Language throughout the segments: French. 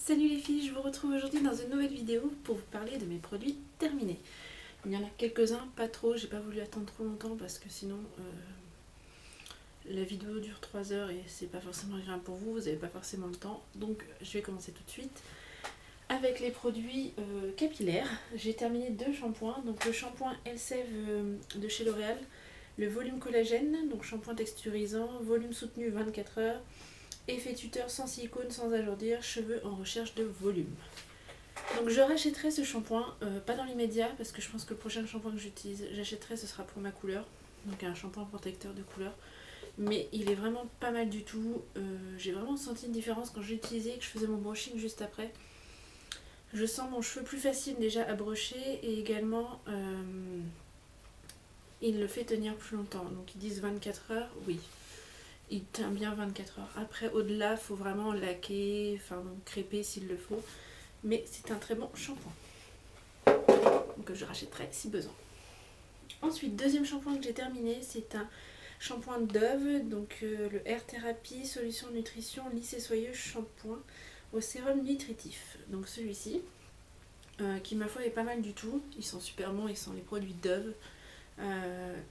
Salut les filles, je vous retrouve aujourd'hui dans une nouvelle vidéo pour vous parler de mes produits terminés. Il y en a quelques-uns, pas trop, j'ai pas voulu attendre trop longtemps parce que sinon la vidéo dure 3 heures et c'est pas forcément agréable pour vous, vous n'avez pas forcément le temps. Donc je vais commencer tout de suite avec les produits capillaires. J'ai terminé 2 shampoings, donc le shampoing Elseve de chez L'Oréal, le volume collagène, donc shampoing texturisant, volume soutenu 24 heures. Effet tuteur sans silicone, sans alourdir, cheveux en recherche de volume. Donc je rachèterai ce shampoing, pas dans l'immédiat parce que je pense que le prochain shampoing que j'achèterai ce sera pour ma couleur. Donc un shampoing protecteur de couleur. Mais il est vraiment pas mal du tout. J'ai vraiment senti une différence quand j'ai utilisé et que je faisais mon brushing juste après. Je sens mon cheveu plus facile déjà à brusher et également il le fait tenir plus longtemps. Donc ils disent 24 heures, oui. Il tient bien 24 heures. Après, au-delà, il faut vraiment laquer, enfin crêper s'il le faut. Mais c'est un très bon shampoing. Donc je rachèterai si besoin. Ensuite, deuxième shampoing que j'ai terminé, c'est un shampoing Dove. Donc le Air Therapy Solution Nutrition Lisse et Soyeux Shampoing au sérum nutritif. Donc celui-ci, qui ma foi est pas mal du tout. Ils sont super bons, ils sont les produits Dove.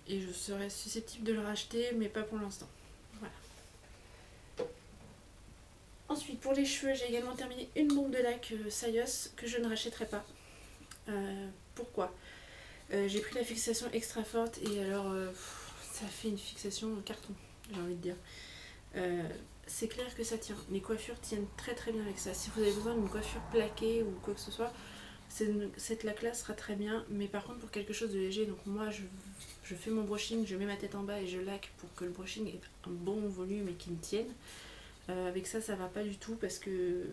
Et je serais susceptible de le racheter, mais pas pour l'instant. Voilà. Ensuite, pour les cheveux, j'ai également terminé une bombe de lac Sayos que je ne rachèterai pas. Pourquoi j'ai pris la fixation extra forte et alors ça fait une fixation en carton, j'ai envie de dire. C'est clair que ça tient. Les coiffures tiennent très très bien avec ça. Si vous avez besoin d'une coiffure plaquée ou quoi que ce soit, cette laque-là sera très bien. Mais par contre, pour quelque chose de léger, donc moi je fais mon brushing, je mets ma tête en bas et je laque pour que le brushing ait un bon volume et qu'il me tienne. Avec ça, ça va pas du tout parce que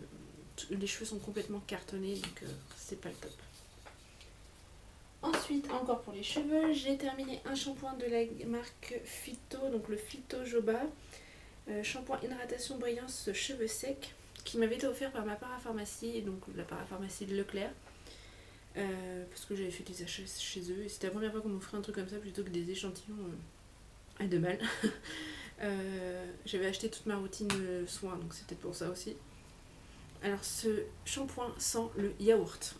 les cheveux sont complètement cartonnés, donc c'est pas le top. Ensuite, encore pour les cheveux, j'ai terminé un shampoing de la marque Phyto, donc le Phyto Joba. Shampoing hydratation brillance cheveux secs qui m'avait été offert par ma parapharmacie, donc la parapharmacie de Leclerc. Parce que j'avais fait des achats chez eux et c'était la première fois qu'on m'offrait un truc comme ça plutôt que des échantillons à 2 balles. J'avais acheté toute ma routine soin, donc c'était pour ça aussi. Alors ce shampoing sent le yaourt.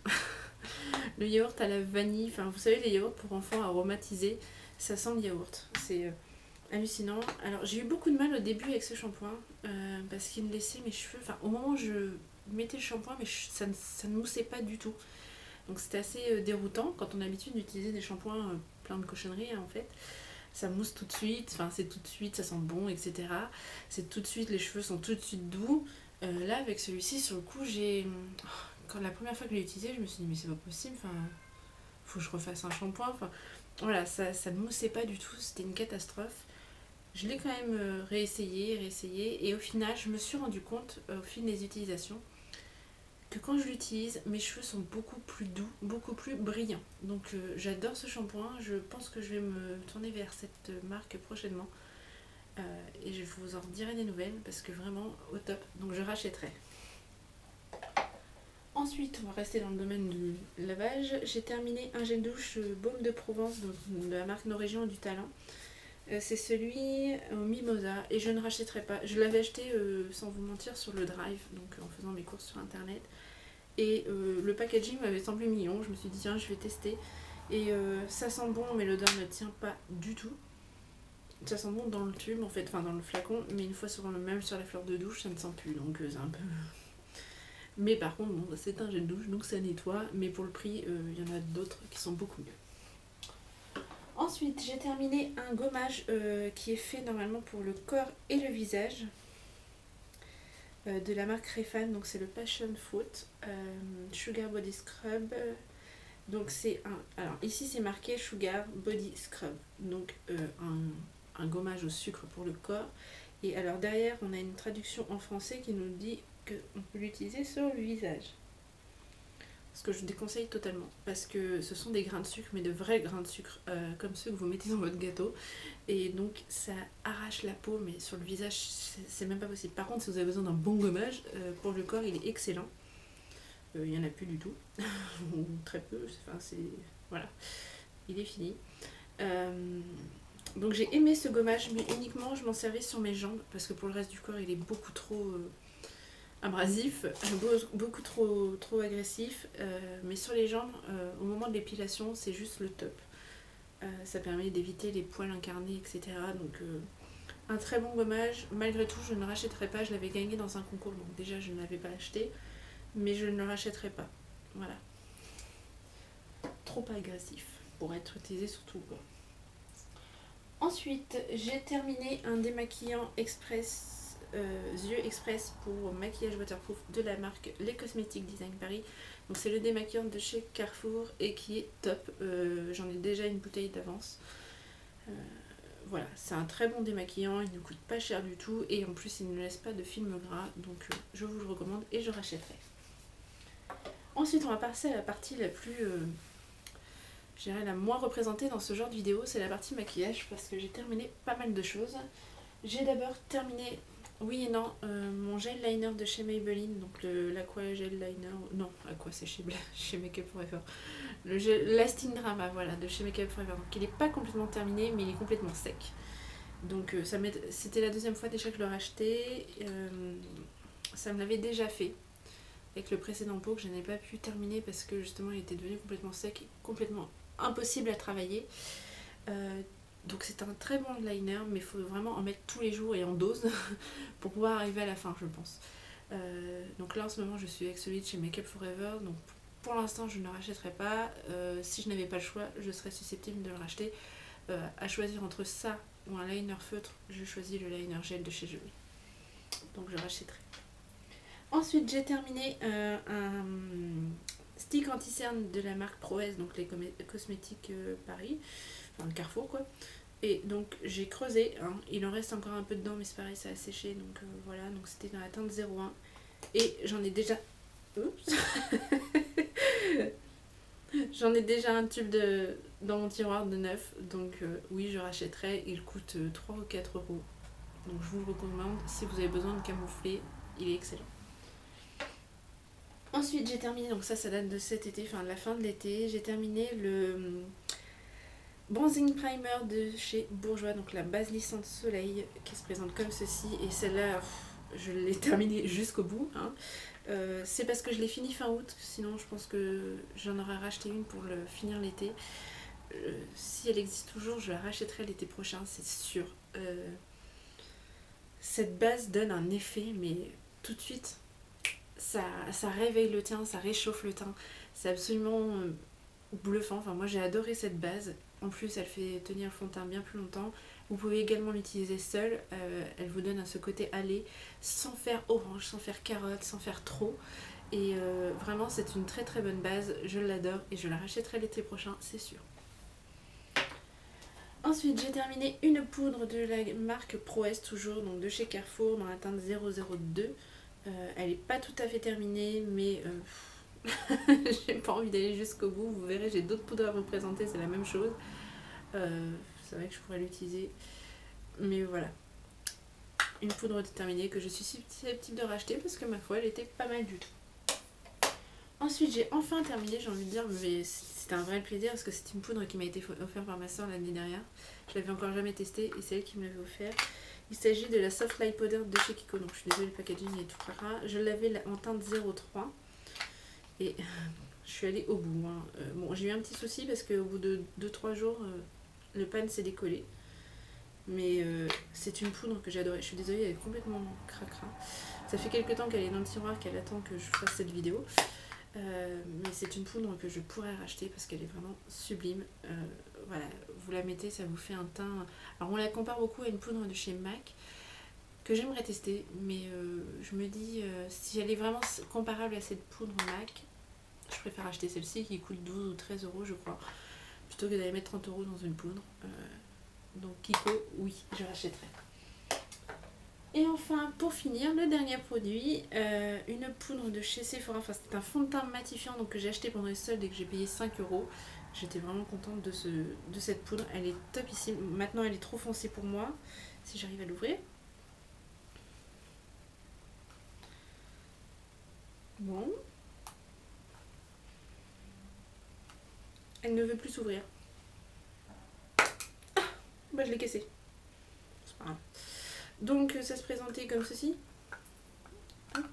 Le yaourt à la vanille, enfin vous savez les yaourts pour enfants aromatisés, ça sent le yaourt. C'est hallucinant. Alors j'ai eu beaucoup de mal au début avec ce shampoing parce qu'il me laissait mes cheveux, enfin au moment où je mettais le shampoing, mais ça ne moussait pas du tout. Donc c'était assez déroutant quand on a l'habitude d'utiliser des shampoings plein de cochonneries en fait. Ça mousse tout de suite, enfin c'est tout de suite, ça sent bon, etc. C'est tout de suite, les cheveux sont tout de suite doux. Là avec celui-ci, sur le coup, quand la première fois que je l'ai utilisé, je me suis dit mais c'est pas possible, enfin faut que je refasse un shampoing. Enfin voilà, ça ne moussait pas du tout, c'était une catastrophe. Je l'ai quand même réessayé, et au final, je me suis rendu compte au fil des utilisations que quand je l'utilise, mes cheveux sont beaucoup plus doux, beaucoup plus brillants. Donc j'adore ce shampoing, je pense que je vais me tourner vers cette marque prochainement. Et je vous en dirai des nouvelles parce que vraiment au top, donc je rachèterai. Ensuite, on va rester dans le domaine du lavage. J'ai terminé un gel douche baume de Provence de la marque Norégion du Talent. C'est celui au Mimosa et je ne rachèterai pas. Je l'avais acheté sans vous mentir sur le Drive, donc en faisant mes courses sur internet. Et le packaging m'avait semblé mignon, je me suis dit tiens je vais tester. Et ça sent bon mais l'odeur ne tient pas du tout. Ça sent bon dans le tube en fait, enfin dans le flacon, mais une fois même sur la fleur de douche ça ne sent plus, donc c'est un peu... Mais par contre bon, c'est un gel douche donc ça nettoie, mais pour le prix il y en a d'autres qui sont beaucoup mieux. Ensuite j'ai terminé un gommage qui est fait normalement pour le corps et le visage. De la marque Refan, donc c'est le Passion Fruit Sugar Body Scrub. Donc c'est alors ici c'est marqué Sugar Body Scrub, donc un gommage au sucre pour le corps. Et alors derrière on a une traduction en français qui nous dit qu'on peut l'utiliser sur le visage. Ce que je déconseille totalement parce que ce sont des grains de sucre, mais de vrais grains de sucre comme ceux que vous mettez dans votre gâteau, et donc ça arrache la peau, mais sur le visage c'est même pas possible. Par contre si vous avez besoin d'un bon gommage pour le corps il est excellent. Il n'y en a plus du tout ou très peu, enfin c'est voilà, il est fini. Donc j'ai aimé ce gommage, mais uniquement je m'en servais sur mes jambes parce que pour le reste du corps il est beaucoup trop abrasif, beaucoup trop agressif, mais sur les jambes, au moment de l'épilation, c'est juste le top. Ça permet d'éviter les poils incarnés, etc. Donc un très bon gommage. Malgré tout, je ne le rachèterai pas. Je l'avais gagné dans un concours, donc déjà je ne l'avais pas acheté, mais je ne le rachèterai pas. Voilà. Trop agressif pour être utilisé sur tout le corps. Ensuite, j'ai terminé un démaquillant express, yeux express pour maquillage waterproof de la marque Les Cosmetiques Design Paris. Donc c'est le démaquillant de chez Carrefour et qui est top. J'en ai déjà une bouteille d'avance. Voilà, c'est un très bon démaquillant, il ne coûte pas cher du tout et en plus il ne laisse pas de film gras, donc je vous le recommande et je rachèterai. Ensuite on va passer à la partie la plus, je dirais la moins représentée dans ce genre de vidéo, c'est la partie maquillage parce que j'ai terminé pas mal de choses. J'ai d'abord terminé, oui et non, mon gel liner de chez Maybelline, donc l'Aqua Gel Liner, non, Aqua c'est chez Make Up Forever. Le Lasting Drama, voilà, de chez Make Up Forever. Donc il n'est pas complètement terminé, mais il est complètement sec. Donc c'était la deuxième fois déjà que je le rachetais. Ça me l'avait déjà fait avec le précédent pot que je n'ai pas pu terminer parce que justement il était devenu complètement sec et complètement impossible à travailler. Donc c'est un très bon liner, mais il faut vraiment en mettre tous les jours et en dose pour pouvoir arriver à la fin, je pense. Donc là en ce moment je suis avec celui de chez Make Up Forever, donc pour l'instant je ne le rachèterai pas. Si je n'avais pas le choix, je serais susceptible de le racheter. À choisir entre ça ou un liner feutre, je choisis le liner gel de chez Jolie. Donc je rachèterai. Ensuite j'ai terminé un stick anti-cerne de la marque Proès, donc les cosmétiques Paris, enfin Carrefour quoi. Et donc j'ai creusé, hein. Il en reste encore un peu dedans mais c'est pareil, ça a séché, donc voilà, donc c'était dans la teinte 01. Et j'en ai déjà... Oups. J'en ai déjà un tube dans mon tiroir de neuf, donc oui je rachèterai, il coûte 3 ou 4 euros. Donc je vous le recommande si vous avez besoin de camoufler, il est excellent. Ensuite j'ai terminé, donc ça date de cet été, enfin de la fin de l'été, j'ai terminé le bronzing primer de chez Bourjois, donc la base lissante soleil qui se présente comme ceci, et celle-là je l'ai terminée jusqu'au bout, hein. C'est parce que je l'ai fini fin août, sinon je pense que j'en aurais racheté une pour le finir l'été. Si elle existe toujours, je la rachèterai l'été prochain, c'est sûr. Cette base donne un effet, mais tout de suite, ça réveille le teint, ça réchauffe le teint. C'est absolument bluffant. Enfin, moi j'ai adoré cette base. En plus, elle fait tenir le fond de teint bien plus longtemps. Vous pouvez également l'utiliser seule. Elle vous donne ce côté allé, sans faire orange, sans faire carotte, sans faire trop. Et vraiment, c'est une très très bonne base. Je l'adore et je la rachèterai l'été prochain, c'est sûr. Ensuite, j'ai terminé une poudre de la marque Proès, toujours donc de chez Carrefour, dans la teinte 002. Elle n'est pas tout à fait terminée, mais j'ai pas envie d'aller jusqu'au bout. Vous verrez, j'ai d'autres poudres à vous présenter, c'est la même chose. C'est vrai que je pourrais l'utiliser, mais voilà. Une poudre terminée que je suis susceptible de racheter parce que ma foi, elle était pas mal du tout. Ensuite, j'ai enfin terminé, j'ai envie de dire, mais c'était un vrai plaisir parce que c'est une poudre qui m'a été offerte par ma soeur l'année dernière. Je l'avais encore jamais testée et c'est elle qui me l'avait offert. Il s'agit de la Soft Light Powder de chez Kiko, donc je suis désolée, le packaging est tout rare. Je l'avais en teinte 03 et je suis allée au bout, hein. Bon, j'ai eu un petit souci parce qu'au bout de 2-3 jours, le pan s'est décollé. Mais c'est une poudre que j'adorais. Je suis désolée, elle est complètement cracra. Ça fait quelques temps qu'elle est dans le tiroir, qu'elle attend que je fasse cette vidéo. Mais c'est une poudre que je pourrais racheter parce qu'elle est vraiment sublime. Voilà, vous la mettez, ça vous fait un teint... Alors on la compare beaucoup à une poudre de chez MAC que j'aimerais tester, mais je me dis si elle est vraiment comparable à cette poudre MAC, je préfère acheter celle-ci qui coûte 12 ou 13 euros je crois, plutôt que d'aller mettre 30 euros dans une poudre. Donc Kiko, oui, je rachèterai. Et enfin, pour finir, le dernier produit, une poudre de chez Sephora. Enfin, c'est un fond de teint matifiant donc, que j'ai acheté pendant les soldes et que j'ai payé 5 euros. J'étais vraiment contente de cette poudre. Elle est topissime. Maintenant, elle est trop foncée pour moi. Si j'arrive à l'ouvrir. Bon. Elle ne veut plus s'ouvrir. Ah, bah, je l'ai cassée. C'est pas grave. Donc ça se présentait comme ceci. Hop.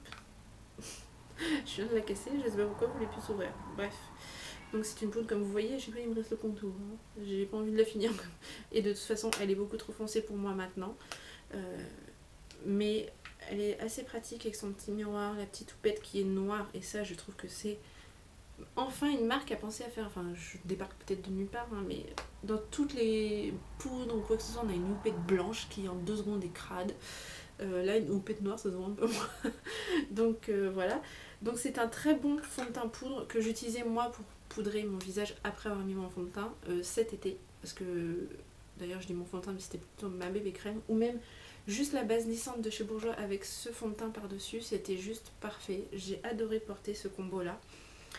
je viens de la casser, je sais pas pourquoi vous voulez plus s'ouvrir. Bref. Donc c'est une poudre comme vous voyez, je sais pas, il me reste le contour. Hein. J'ai pas envie de la finir. Et de toute façon, elle est beaucoup trop foncée pour moi maintenant. Mais elle est assez pratique avec son petit miroir, la petite houppette qui est noire. Et ça, je trouve que c'est enfin une marque à penser à faire. Enfin, je débarque peut-être de nulle part, hein, mais dans toutes les poudres ou quoi que ce soit, on a une houppette blanche qui en 2 secondes est crade. Là, une houppette noire, ça se voit un peu moins. Donc voilà. Donc c'est un très bon fond de teint poudre que j'utilisais moi pour poudrer mon visage après avoir mis mon fond de teint cet été. Parce que, d'ailleurs je dis mon fond de teint mais c'était plutôt ma bébé crème. Ou même juste la base lissante de chez Bourjois avec ce fond de teint par dessus, c'était juste parfait. J'ai adoré porter ce combo là.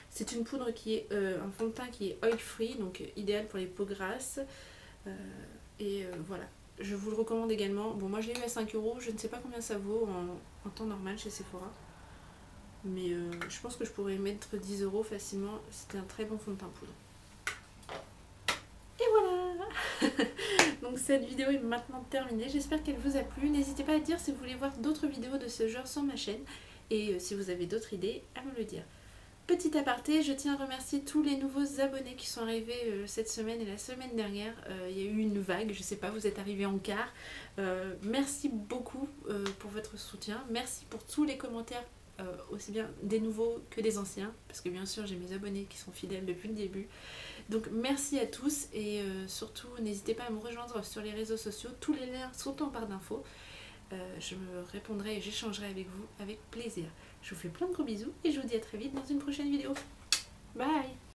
C'est une poudre qui est un fond de teint qui est oil free, donc idéal pour les peaux grasses. Voilà. Je vous le recommande également. Bon, moi je l'ai eu à 5 €, je ne sais pas combien ça vaut en temps normal chez Sephora. Mais je pense que je pourrais mettre 10 € facilement. C'était un très bon fond de teint poudre. Et voilà. Donc cette vidéo est maintenant terminée. J'espère qu'elle vous a plu. N'hésitez pas à dire si vous voulez voir d'autres vidéos de ce genre sur ma chaîne. Et si vous avez d'autres idées, à me le dire. Petit aparté, je tiens à remercier tous les nouveaux abonnés qui sont arrivés cette semaine et la semaine dernière. Il y a eu une vague, je sais pas, vous êtes arrivés en quart. Merci beaucoup pour votre soutien. Merci pour tous les commentaires, aussi bien des nouveaux que des anciens. Parce que bien sûr, j'ai mes abonnés qui sont fidèles depuis le début. Donc merci à tous et surtout, n'hésitez pas à me rejoindre sur les réseaux sociaux. Tous les liens sont en barre d'infos. Je me répondrai et j'échangerai avec vous avec plaisir. Je vous fais plein de gros bisous et je vous dis à très vite dans une prochaine vidéo. Bye!